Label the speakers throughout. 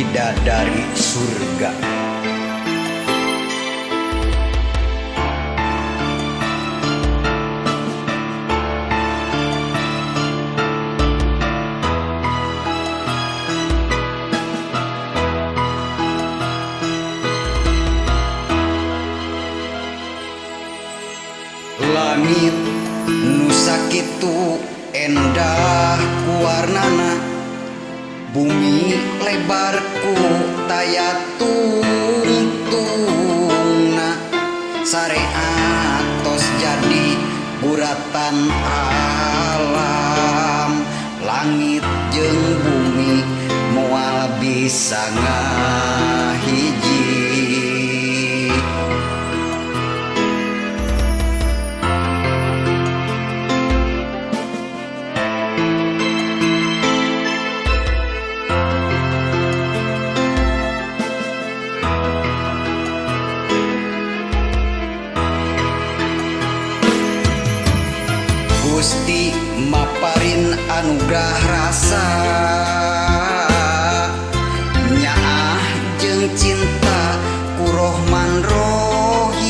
Speaker 1: bidadari surga. Langit nu sakitu endah kuwarnana, bumi lebarku tayatungtungna, sareatos jadi buratan alam. Langit jeung bumi moal bisa ngahiji. Gusti maparin anugrah rasa, nyaah jeung cinta ku Rohman Rohimna.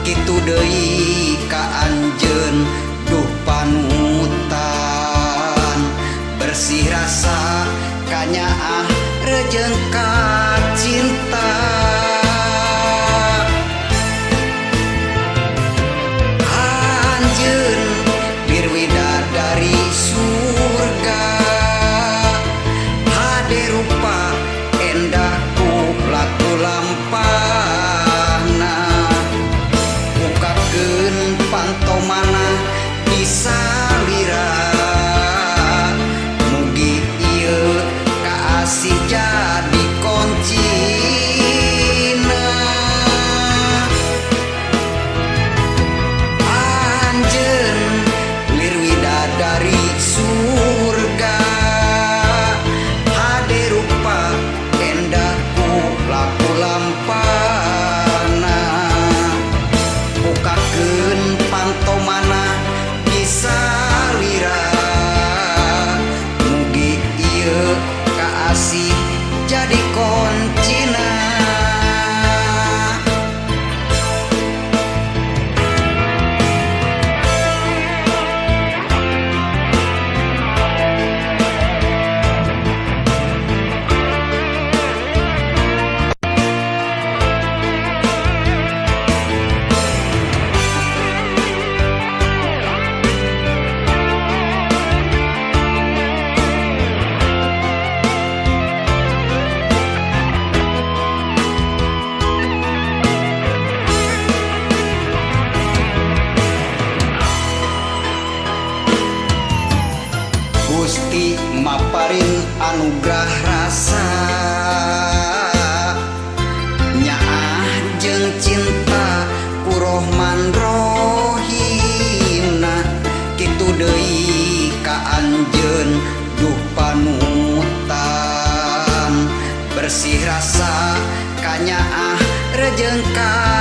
Speaker 1: Kitu deui ka anjeun duh panutan, bersih rasa kanyaah rejeun ka cinta. Jadi koncina. Gusti maparin anugrah rasa, nyaah jeung cinta ku Rohman Rohimna. Kitu deui ka anjeun duh panutan, bersih rasa kanyaah rejeun ka